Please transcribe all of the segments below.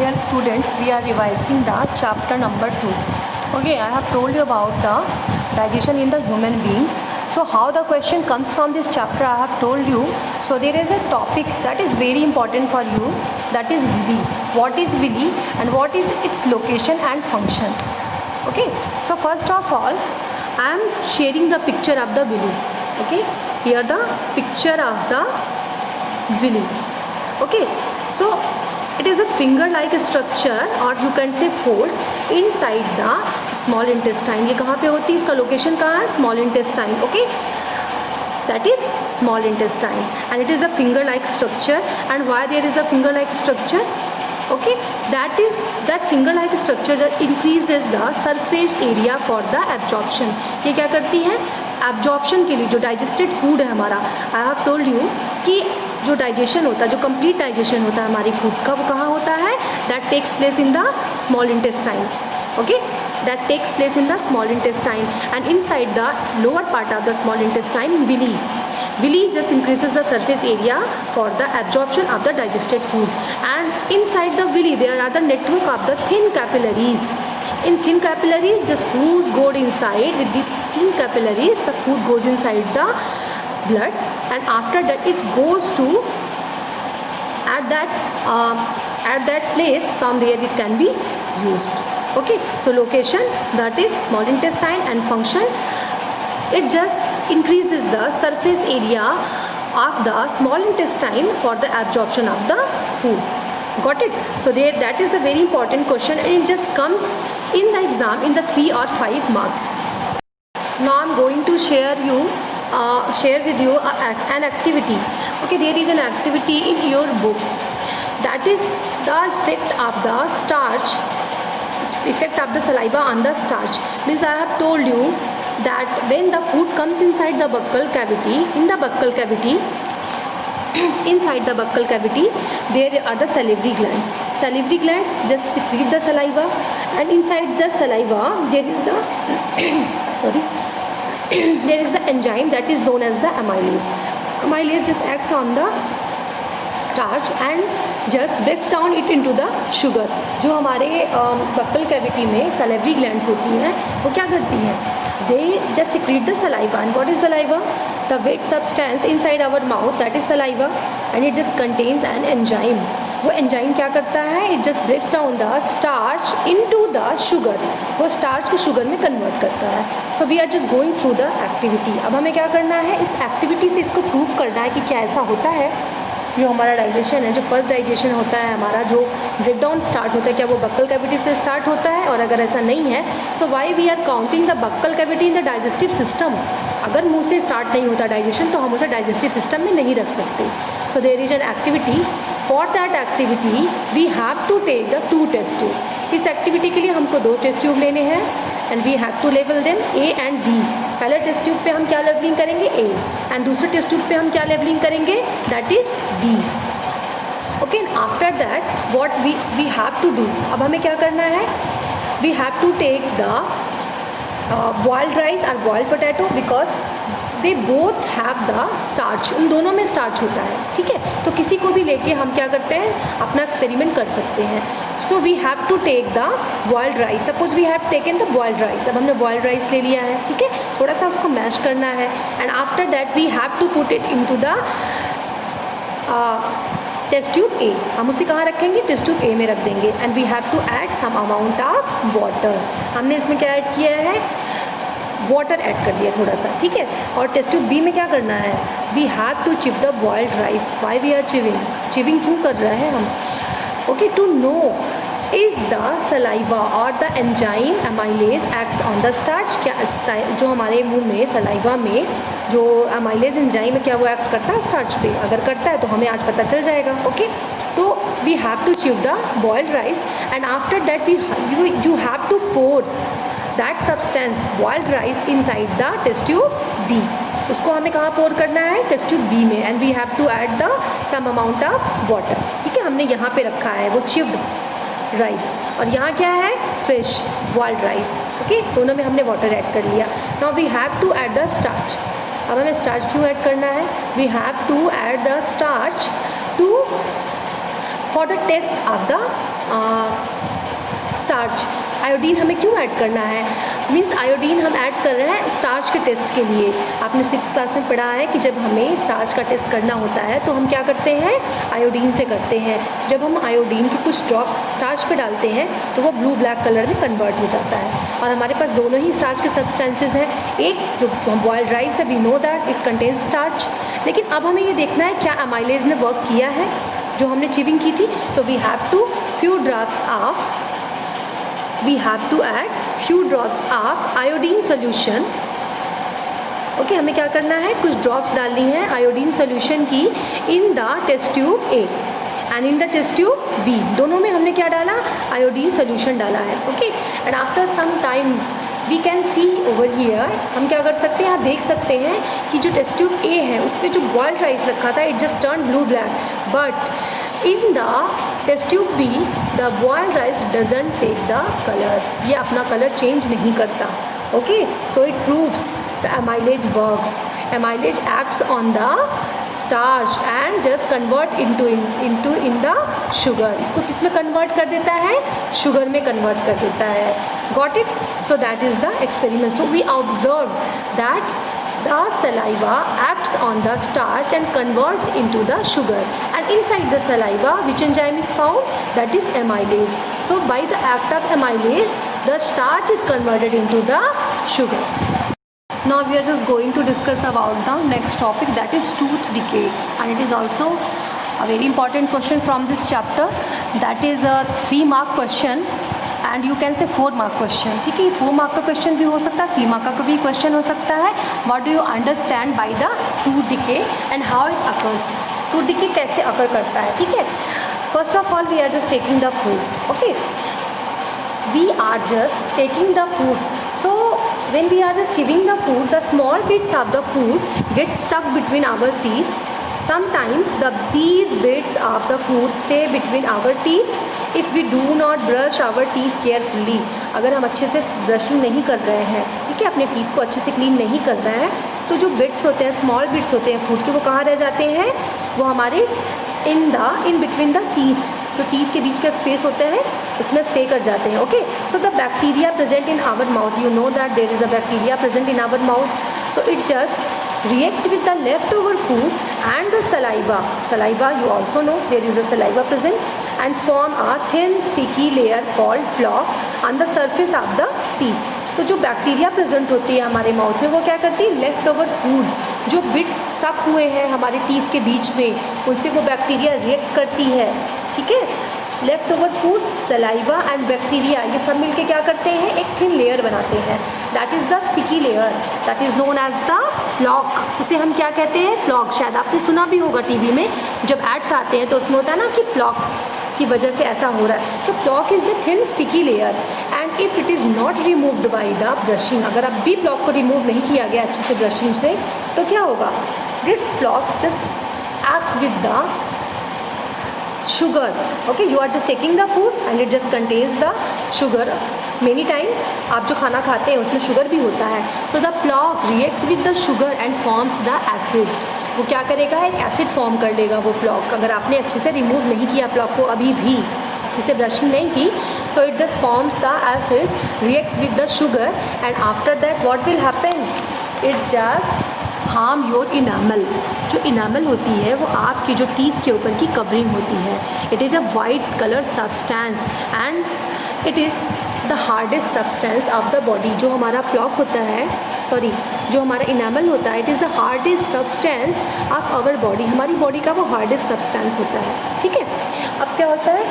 dear students, we are revising the chapter number 2. Okay, I have told you about the digestion in the human beings. So how the question comes from this chapter I have told you. So there is a topic that is very important for you, that is villi. What is villi and what is its location and function? Okay, so first of all I am sharing the picture of the villi. Okay, here the picture of the villi. Okay, so it is a finger-like structure or you can say folds inside the small intestine. ये कहाँ पे होती है, इसका location कहाँ है, small intestine. Okay, that is small intestine and it is a finger-like structure. And why there is the finger-like structure? Okay, that finger-like structure that increases the surface area for the absorption. ये क्या करती है, absorption के लिए जो digested food है हमारा, I have told you कि जो डाइजेशन होता है, जो कंप्लीट डाइजेशन होता है हमारी फूड का, वो कहाँ होता है, that takes place in the small intestine. Okay, that takes place in the small intestine and inside the lower part of the small intestine villi just increases the surface area for the absorption of the digested food. And inside the villi there are the network of the thin capillaries. In thin capillaries just foods go inside. With these thin capillaries the food goes inside the blood and after that it goes to at that place from where it can be used. Okay, so location that is small intestine and function, it just increases the surface area of the small intestine for the absorption of the food. Got it? So there, that is the very important question and it just comes in the exam in the 3 or 5 marks. Now I am going to share with you an activity. Okay, there is an activity in your book, that is the effect of the starch, effect of the saliva on the starch. Means I have told you that when the food comes inside the buccal cavity, inside the buccal cavity there are the salivary glands. Salivary glands just secrete the saliva and inside the saliva there is the there is the enzyme that is known as the amylase. Amylase just acts on the starch and just breaks down it into the sugar. जो हमारे buccal cavity में salivary glands होती हैं वो क्या करती हैं, they just secrete the saliva. And what is saliva? The wet substance inside our mouth, that is saliva, and it just contains an enzyme. वो एंजाइम क्या करता है, it just breaks down the starch into the sugar, वो starch को sugar में convert करता है. So we are just going through the activity. अब हमें क्या करना है, इस एक्टिविटी से इसको प्रूव करना है कि क्या ऐसा होता है, जो हमारा डाइजेशन है, जो फर्स्ट डाइजेशन होता है हमारा, जो ब्रेकडाउन स्टार्ट होता है, क्या वो बक्कल कैविटी से स्टार्ट होता है, और अगर ऐसा नहीं है so why we are counting the buccal cavity in the digestive system. अगर मुंह से स्टार्ट नहीं होता डाइजेशन तो हम उसे डाइजेस्टिव सिस्टम में नहीं रख सकते. So there is an activity. For that activity we have to take the 2 test tube. इस एक्टिविटी के लिए हमको 2 टेस्ट ट्यूब लेने हैं एंड वी हैव टू लेवल देम ए एंड बी. पहले टेस्ट ट्यूब पे हम क्या लेवलिंग करेंगे, ए, एंड दूसरे टेस्ट ट्यूब पे हम क्या लेवलिंग करेंगे, that is B. Okay, after that what we have to do. अब हमें क्या करना है, we have to take the boiled rice और boiled potato because they both have the starch. उन दोनों में स्टार्च होता है. ठीक है, तो किसी को भी लेके हम क्या करते हैं, अपना एक्सपेरिमेंट कर सकते हैं. So we have to take the boiled rice. Suppose we have taken the boiled rice. अब हमने बॉइल्ड राइस ले लिया है. ठीक है, थोड़ा सा उसको मैश करना है and after that we have to put it into the test tube A. हम उसे कहाँ रखेंगे, टेस्ट ट्यूब ए में रख देंगे and we have to add some amount of water. हमने इसमें क्या ऐड किया है, वाटर ऐड कर दिया थोड़ा सा. ठीक है, और टेस्ट ट्यूब बी में क्या करना है, we have to chip the boiled rice. Why we are chewing क्यों कर रहे हैं हम, okay, to know is the saliva और the enzyme amylase acts on the starch. क्या जो हमारे मुंह में सलाइवा में जो अमाइलेज एंजाइम है क्या वो एक्ट करता है स्टार्च पे, अगर करता है तो हमें आज पता चल जाएगा. ओके, तो we have to chip the boiled rice and after that you have to pour that substance boiled rice inside the test tube B. उसको हमें कहाँ पोर करना है, टेस्ट ट्यूब बी में, and we have to add the some amount of water. ठीक है, हमने यहाँ पे रखा है वो चिप्ड राइस और यहाँ क्या है, फ्रेश बॉइल्ड राइस. ओके, दोनों में हमने वाटर ऐड कर लिया. Now we have to add the starch. अब हमें स्टार्च क्यों ऐड करना है, we have to add the starch to for the test of the starch, iodine हमें क्यों ऐड करना है? मीन्स आयोडीन हम ऐड कर रहे हैं स्टार्च के टेस्ट के लिए। आपने 6th क्लास में पढ़ा है कि जब हमें स्टार्च का टेस्ट करना होता है तो हम क्या करते हैं? आयोडीन से करते हैं। जब हम आयोडीन के कुछ ड्रॉप्स स्टार्च पे डालते हैं तो वो ब्लू ब्लैक कलर में कन्वर्ट हो जाता है। और हमारे पास दोनों ही स्टार्च के सब्सटेंसेज हैं। एक जो बॉइल्ड राइस है, we know that it contains starch, लेकिन अब हमें ये देखना है क्या अमाइलेज ने वर्क किया है जो हमने चीविंग की थी। So we have to add few drops of iodine solution। Okay, हमें क्या करना है? कुछ ड्रॉप्स डालनी है आयोडीन सोल्यूशन की in the test tube A and in the test tube B. दोनों में हमने क्या डाला? आयोडीन सोल्यूशन डाला है। Okay, and after some time we can see over here, हम क्या कर सकते हैं? यहाँ देख सकते हैं कि जो टेस्ट ट्यूब ए है उस पर जो बॉइल्ड राइस रखा था it just turn blue black, but in the test tube B the boiled rice doesn't take the colour, ये अपना कलर चेंज नहीं करता। Okay, so it proves the amylase works। amylase acts on the starch and just convert into in the sugar। इसको किस में convert कर देता है? शुगर में कन्वर्ट कर देता है। Got it? So that is the experiment। So we observe that the saliva acts on the starch and converts into the sugar, and inside the saliva which enzyme is found? That is amylase। So by the act of amylase the starch is converted into the sugar। Now we are just going to discuss about the next topic, that is tooth decay, and it is also a very important question from this chapter। That is a 3 mark question and you can say 4 mark question। ठीक है, 4 mark का question भी हो सकता है, 3 mark का भी question हो सकता है। What do you understand by the tooth decay and how it occurs? tooth decay कैसे occur करता है? ठीक है, first of all we are just taking the food। Okay, we are just taking the food। So when we are just chewing the food, the small bits of the food get stuck between our teeth। Sometimes these bits of the food stay between our teeth if we do not brush our teeth carefully। अगर हम अच्छे से brushing नहीं कर रहे हैं, ठीक है, अपने टीथ को अच्छे से क्लीन नहीं कर रहे हैं, तो जो बिट्स होते हैं, स्मॉल बिट्स होते हैं फूड के, वो कहाँ रह जाते हैं? वो हमारे इन बिटवीन द टीथ, जो टीथ के बीच का स्पेस होता है उसमें स्टे कर जाते हैं। Okay, so the bacteria present in our mouth, you know that there is a bacteria present in our mouth, so it just reacts with the leftover food and the saliva you also know there is a saliva present and form a thin sticky layer called plaque on the surface of the teeth। तो जो bacteria present होती है हमारे mouth में वो क्या करती है? लेफ्ट ओवर फूड, जो बिट्स स्टक हुए हैं हमारे टीथ के बीच में, उनसे वो बैक्टीरिया रिएक्ट करती है। ठीक है, left over food, saliva and bacteria, ये सब मिलके क्या करते हैं? एक थिन लेयर बनाते हैं, that is the sticky layer, that is known as the plaque. उसे हम क्या कहते हैं? प्लॉक। शायद आपने सुना भी होगा टीवी में जब एड्स आते हैं तो उसमें होता है ना कि प्लॉक की वजह से ऐसा हो रहा है। So plaque is the thin sticky layer and if it is not removed by the brushing, अगर अब भी प्लॉक को रिमूव नहीं किया गया अच्छे से ब्रशिंग से, तो क्या होगा? This plaque just acts with the sugar। okay, you are just taking the food and it just contains the sugar many times। आप जो खाना खाते हैं उसमें शुगर भी होता है, तो the plaque reacts with the sugar and forms the acid। वो क्या करेगा? एक एसिड फॉर्म कर लेगा वो प्लॉक। अगर आपने अच्छे से रिमूव नहीं किया प्लॉक को, अभी भी अच्छे से ब्रशिंग नहीं की, so it just forms the acid, reacts with the sugar and after that what will happen? It just harm your enamel। जो इनामल होती है वो आपकी जो टीथ के ऊपर की कवरिंग होती है, it is a white colour substance and it is the hardest substance of the body. जो हमारा प्लॉक होता है, सॉरी, जो हमारा इनामल होता है, it is the hardest substance of our body. हमारी बॉडी का वो हार्डेस्ट सब्सटेंस होता है। ठीक है, अब क्या होता है?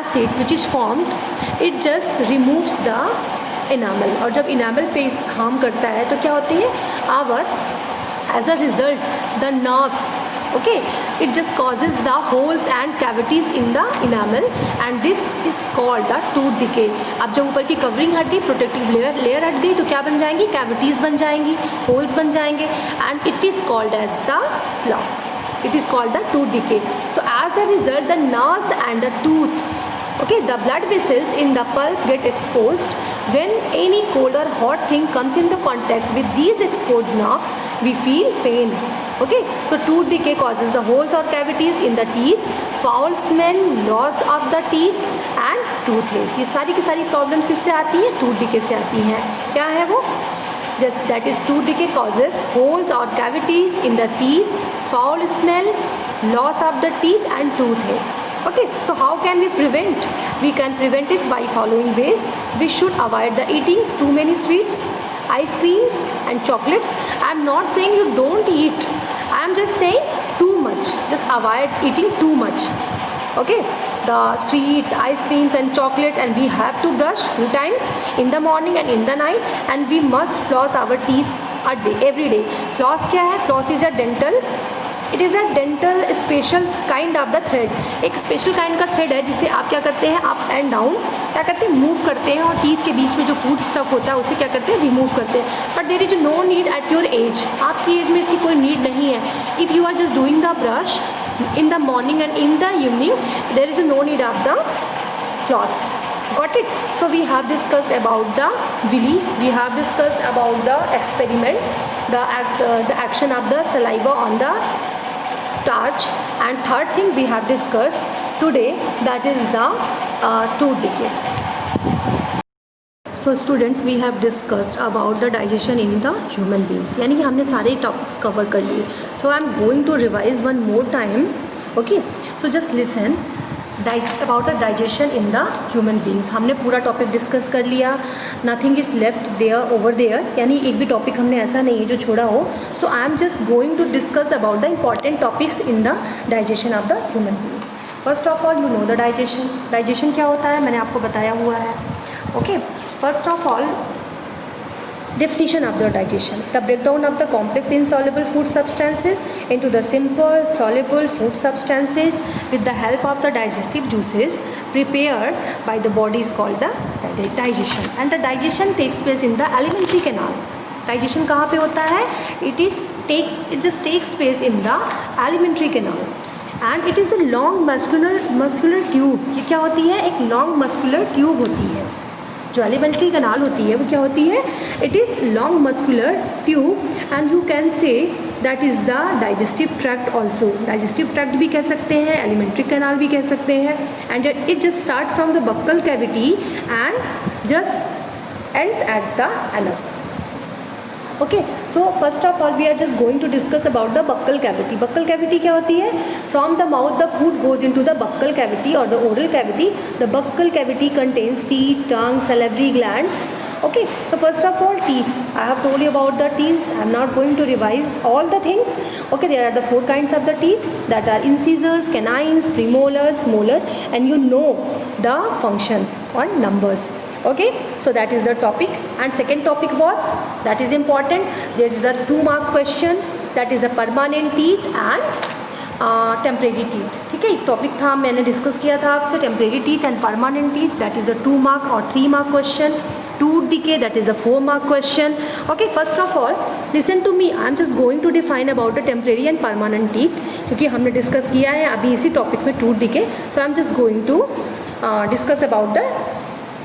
Acid which is formed, it just removes the enamel, और जब इनामल पे हार्म करता है तो क्या होती है? Our as a result the nerves, okay, it just causes the holes and cavities in the enamel and this is called the tooth decay। अब जब ऊपर की कवरिंग हट गई, प्रोटेक्टिव लेयर हट गई, तो क्या बन जाएंगी? कैविटीज़ बन जाएंगी, होल्स बन जाएंगे and it is called as the plaque, it is called the tooth decay। so as a result the nerves and the tooth, Okay, the blood vessels in the pulp get exposed. When any cold or hot thing comes into contact with these exposed nerves, we feel pain. Okay, so tooth decay causes the holes or cavities in the teeth, foul smell, loss of the teeth and toothache. ये सारी की सारी problems किससे आती हैं? Tooth decay से आती हैं. क्या है वो? That is, tooth decay causes holes or cavities in the teeth, foul smell, loss of the teeth and toothache. Okay, so how can we prevent? We can prevent this by following ways. We should avoid the eating too many sweets, ice creams and chocolates. I am not saying you don't eat. I am just saying too much. Just avoid eating too much. Okay, the sweets, ice creams and chocolates, and we have to brush 2 times in the morning and in the night, and we must floss our teeth a day, every day. Floss क्या है? Floss is a dental. It is a dental special kind of the thread. एक special kind का thread है जिससे आप क्या करते हैं, अप एंड डाउन क्या करते हैं, मूव करते हैं, और टीथ के बीच में जो फूड स्टफ होता है उसे क्या करते हैं, रिमूव करते हैं. But there is no need at your age. आपकी एज में इसकी कोई नीड नहीं है. If you are just doing the brush in the morning and in the evening, there is no need of the floss. Got it? So we have discussed about the willy, we have discussed about the experiment, the action of the saliva on the starch, and third thing we have discussed today, that is the tooth decay. So students, we have discussed about the digestion in the human beings. यानी कि हमने सारे topics cover कर लिए. So I am going to revise one more time. Okay, so just listen about the digestion in the human beings. हमने पूरा topic discuss कर लिया. Nothing is left there over there. यानी एक भी टॉपिक हमने ऐसा नहीं है जो छोड़ा हो. So I am just going to discuss about the important topics in the digestion of the human beings. First of all, you know the digestion. Digestion क्या होता है, मैंने आपको बताया हुआ है. Okay, first of all, definition of the digestion: the breakdown of the complex insoluble food substances into the simple soluble food substances with the help of the digestive juices prepared by the body is called the digestion. And the digestion takes place in the alimentary canal. Digestion कहाँ पे होता है? It just takes place in the alimentary canal. And it is the long muscular tube. ये क्या होती है? एक long muscular tube होती है. जो एलिमेंट्री कनाल होती है वो क्या होती है? It is long muscular tube, and you can say that is the digestive tract also. Digestive tract भी कह सकते हैं, एलिमेंट्री कनाल भी कह सकते हैं. And it just starts from the buccal cavity and just ends at the anus. Okay, so first of all we are just going to discuss about the buccal cavity. Buccal cavity क्या होती है? From the mouth the food goes into the buccal cavity और the oral cavity. The buccal cavity contains teeth, tongue, salivary glands. Okay, so first of all, teeth. I have told you about the teeth. I am not going to revise all the things. Okay, there are the 4 kinds of the teeth, that are incisors, canines, premolars, molar, and you know the functions or numbers. Okay, so that is the topic. And second topic was, that is important, there is the 2-mark question, that is the permanent teeth and temporary teeth. ठीक है, एक topic था मैंने discuss किया था आपसे, temporary teeth and permanent teeth. That is a 2-mark और 3-mark question. Tooth decay, that is a 4-mark question. Okay, first of all listen to me. I am just going to define about the temporary and permanent teeth, क्योंकि हमने discuss किया है अभी इसी topic में tooth decay. So I am just going to discuss about the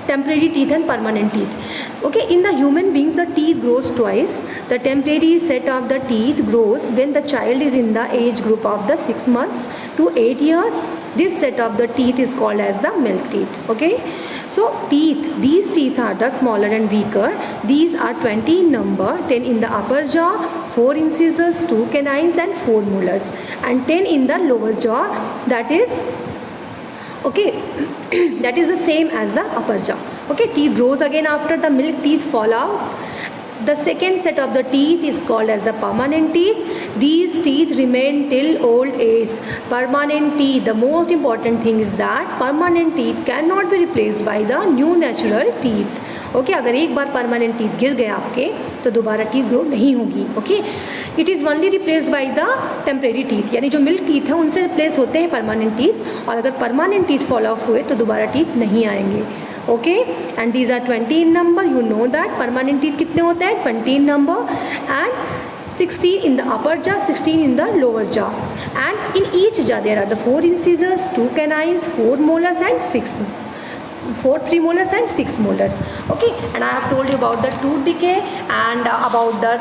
temporary teeth and permanent teeth. Okay, in the human beings the teeth grows twice. The temporary set of the teeth grows when the child is in the age group of the 6 months to 8 years. This set of the teeth is called as the milk teeth. Okay, so teeth, these teeth are the smaller and weaker. These are 20 in number, 10 in the upper jaw, 4 incisors, 2 canines and 4 molars, and 10 in the lower jaw. That is okay, that is the same as the upper jaw. Okay, teeth grows again after the milk teeth fall out. The second set of the teeth is called as the permanent teeth. These teeth remain till old age. Permanent teeth, the most important thing is that permanent teeth cannot be replaced by the new natural teeth. Okay, अगर एक बार permanent teeth गिर गए आपके तो दोबारा teeth grow नहीं होगी. Okay, it is only replaced by the temporary teeth. यानी जो milk teeth है उनसे replace होते हैं permanent teeth, और अगर permanent teeth fall off हुए तो दोबारा teeth नहीं आएंगे. Okay, and these are 20 in number. You know that permanent teeth कितने होते हैं? 20 in number, and 16 in the upper jaw, 16 in the lower jaw, and in each jaw there are the 4 incisors, 2 canines, 4 molars and 6 4 premolars and 6 molars. Okay, and I have told you about the tooth decay and about the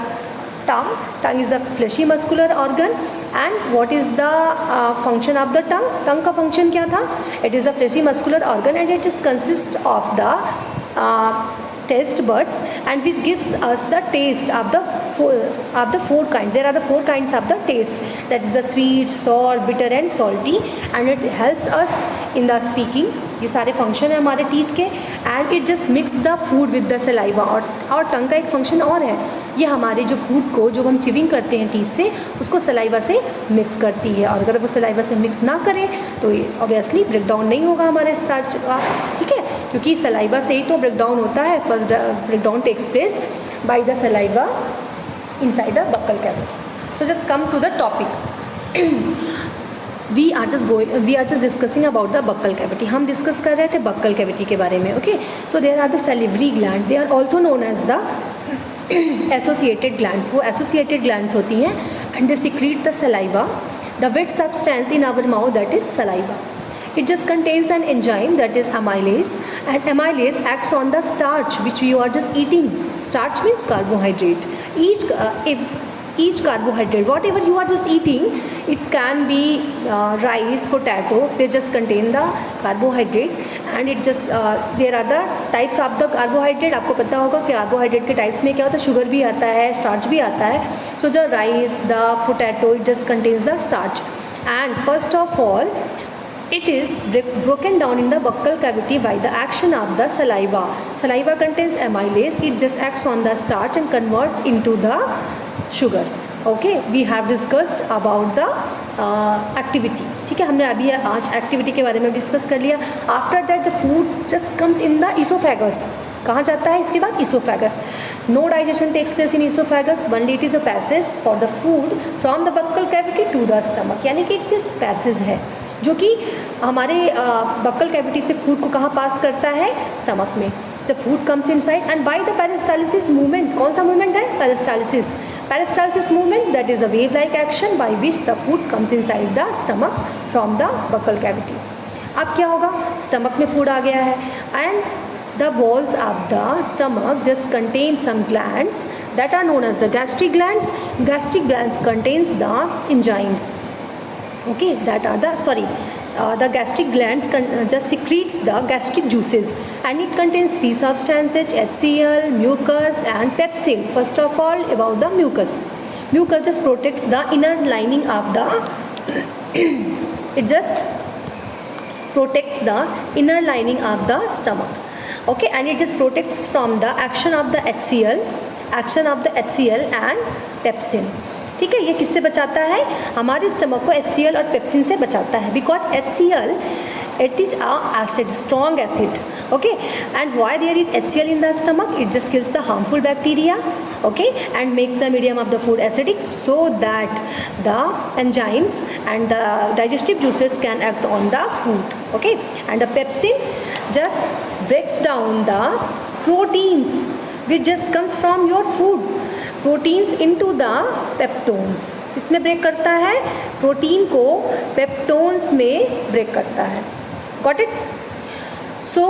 tongue. Tongue is the fleshy muscular organ. And what is the function of the tongue? Tongue का function क्या था? It is the fleshy muscular organ and it just consists of the taste buds, and which gives us the taste of the four kinds. There are the 4 kinds of the taste, that is the sweet, sour, bitter and salty, and it helps us in the speaking. ये सारे function है हमारे teeth के. And it just mix the food with the saliva. और टंग का एक function और है, ये हमारे जो फूड को जो हम चिविंग करते हैं टीथ से, उसको सलाइवा से मिक्स करती है. और अगर वो सलाइवा से मिक्स ना करें तो ऑब्वियसली ब्रेक डाउन नहीं होगा हमारे स्टार्च का. ठीक है, क्योंकि सलाइवा से ही तो ब्रेक डाउन होता है. First break down takes place by the saliva inside the buccal cavity. So just come to the topic. we are just discussing about the buccal cavity. हम discuss कर रहे थे buccal cavity के बारे में. Okay, so there are the salivary gland. They are also known as the associated glands. वो associated glands होती हैं and they secrete the saliva, the wet substance in our mouth, that is saliva. It just contains an enzyme, that is amylase, and amylase acts on the starch which you are just eating. Starch means carbohydrate. Each carbohydrate, whatever you are just eating, it can be rice, potato, they just contain the carbohydrate. And it just there are the types of the carbohydrate. आपको पता होगा कि carbohydrate के types में क्या होता है, sugar भी आता है, स्टार्च भी आता है. So the rice, the potato, it just contains the starch. And first of all, it is broken down in the buccal cavity by the action of the saliva. Saliva contains amylase. It just acts on the starch and converts into the sugar. Okay, we have discussed about the activity. ठीक है, हमने अभी आज activity के बारे में discuss कर लिया. After that the food just comes in the oesophagus. कहाँ जाता है इसके बाद? Oesophagus. No digestion takes place in oesophagus. Only it is a passage for the food from the buccal cavity to the stomach. यानी कि एक सिर्फ passage है जो कि हमारे बक्कल कैविटी से फूड को कहाँ पास करता है? स्टमक में. The food comes inside and by the peristalsis movement. कौन सा मूवमेंट है? Peristalsis. Peristalsis movement, that is a wave like action by which the food comes inside the stomach from the buccal cavity. अब क्या होगा? Stomach में food आ गया है and the walls of the stomach just contain some glands that are known as the gastric glands. Gastric glands contains the enzymes. Okay, that are the gastric glands just secretes the gastric juices, and it contains 3 substances: HCl, mucus and pepsin. First of all, about the mucus. Mucus just protects the inner lining of the it just protects the inner lining of the stomach. Okay, and it just protects from the action of the HCl and pepsin. ठीक है, ये किससे बचाता है? हमारे stomach को HCl और pepsin से बचाता है. Because HCl, it is a acid, strong acid. Okay, and why there is HCl in the stomach? It just kills the harmful bacteria, okay, and makes the medium of the food acidic so that the enzymes and the digestive juices can act on the food. Okay, and the pepsin just breaks down the proteins which just comes from your food. Proteins into the peptones. इसमें break करता है, protein को peptones में break करता है. Got it? So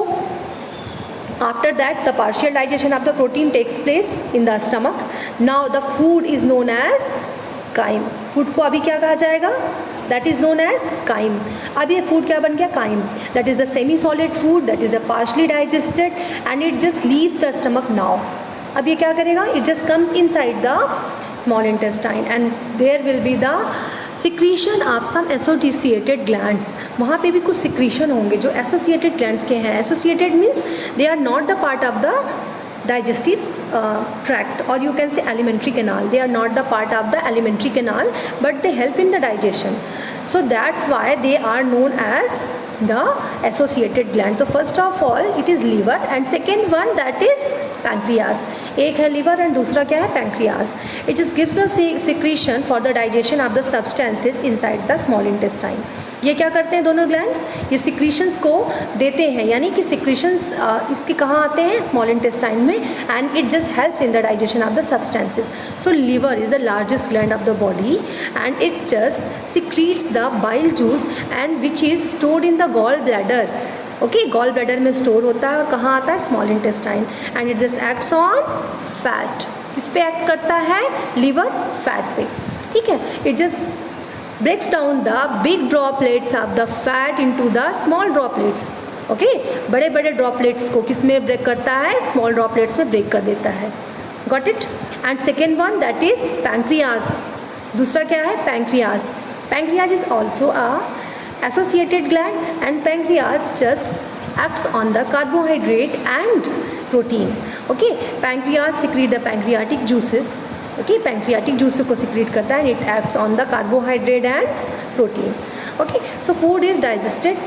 after that the partial digestion of the protein takes place in the stomach. Now the food is known as chyme. Food को अभी क्या कहा जाएगा? That is known as chyme. अब ये फूड क्या बन गया? Chyme. That is the semi solid food, that is a partially digested and it just leaves the stomach now. अब ये क्या करेगा? It just comes inside the small intestine and there will be the secretion of some associated glands. वहाँ पे भी कुछ secretion होंगे जो एसोसिएटेड ग्लैंड्स के हैं. Associated means they are not the part of the digestive tract, or you can say alimentary canal. They are not the part of the alimentary canal, but they help in the digestion. So that's why they are known as the associated gland. So first of all it is liver and second one that is pancreas. एक है liver and दूसरा क्या है? pancreas. It just gives the secretion for the digestion of the substances inside the small intestine. ये क्या करते हैं दोनों ग्लैंड्स? ये सिक्रीशंस को देते हैं, यानी कि सिक्रीशंस इसके कहाँ आते हैं? स्मॉल इंटेस्टाइन में. And it just helps in the digestion of the substances. So liver is the largest gland of the body and it just secretes the bile juice and which is stored in the gall bladder. Okay, gall bladder में store होता है और कहाँ आता है, small intestine, and it just acts on fat. किस पे act करता है, लिवर फैट पे, ठीक है। It just breaks down the big droplets of the fat into the small droplets, okay. बड़े बड़े ड्रॉपलेट्स को किस में ब्रेक करता है, स्मॉल ड्रॉपलेट्स में ब्रेक कर देता है, got it. And second one that is pancreas, दूसरा क्या है, pancreas. Pancreas is also a associated gland and pancreas just acts on the carbohydrate and protein, okay. Pancreas secrete the pancreatic juices, okay, pancreatic juice को secrete करता है and it acts on the carbohydrate and protein, okay. So food is digested,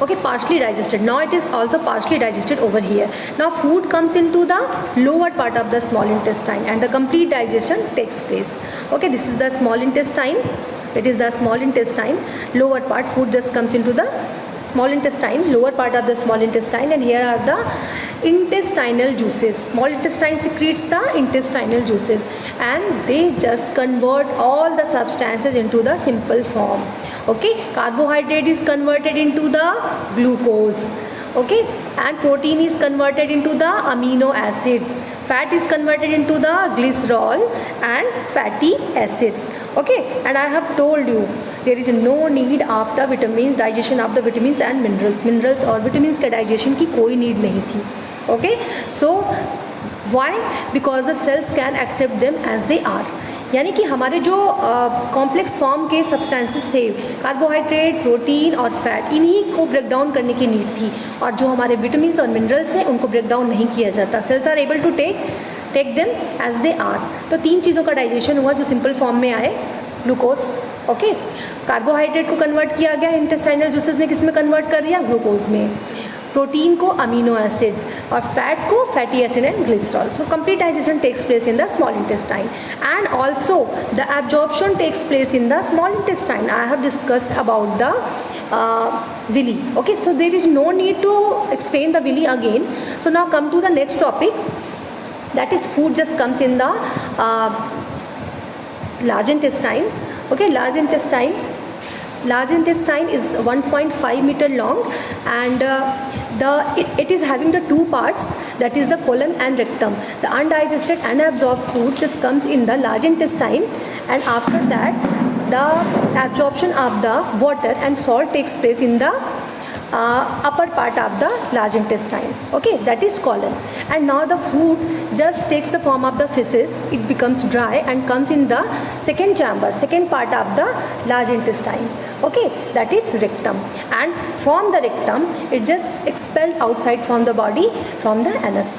okay, partially digested. Now it is also partially digested over here. Now food comes into the lower part of the small intestine and the complete digestion takes place, okay. This is the small intestine, it is the small intestine, lower part, food just comes into the small intestine, lower part of the small intestine, and here are the intestinal juices. Small intestine secretes the intestinal juices and they just convert all the substances into the simple form, okay. Carbohydrate is converted into the glucose, okay, and protein is converted into the amino acid, fat is converted into the glycerol and fatty acid, okay. And I have told you there is no need of the vitamins, digestion of the vitamins and minerals और vitamins के digestion की कोई need नहीं थी, okay. So why, because the cells can accept them as they are, यानी कि हमारे जो कॉम्प्लेक्स फॉर्म के सब्सटेंसेस थे, कार्बोहाइड्रेट, प्रोटीन और फैट, इन्हीं को ब्रेक डाउन करने की नीड थी, और जो हमारे विटामिन्स और मिनरल्स हैं उनको ब्रेक डाउन नहीं किया जाता। Cells are able to take them as they are. तो तीन चीज़ों का डाइजेशन हुआ जो सिंपल फॉर्म में आए, ग्लूकोज, ओके, कार्बोहाइड्रेट को कन्वर्ट किया गया, इंटेस्टाइनल जूसेस ने किस में कन्वर्ट कर दिया, ग्लूकोज में, प्रोटीन को अमीनो एसिड और फैट को fatty acid and glycerol. So complete digestion takes place in the small intestine and also the absorption takes place in the small intestine. I have discussed about the villi, okay. So there is no need to explain the villi again. So now come to the next topic, that is food just comes in the large intestine, okay. Large intestine is 1.5 meter long and it is having the two parts, that is the colon and rectum. The undigested unabsorbed food just comes in the large intestine, and after that the absorption of the water and salt takes place in the upper part of the large intestine, okay, that is colon. And now the food just takes the form of the feces, it becomes dry and comes in the second chamber, second part of the large intestine, okay, that is rectum. And from the rectum it just expelled outside from the body, from the anus,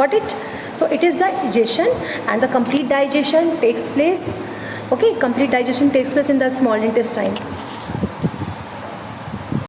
got it. So it is the digestion and the complete digestion takes place, okay, complete digestion takes place in the small intestine.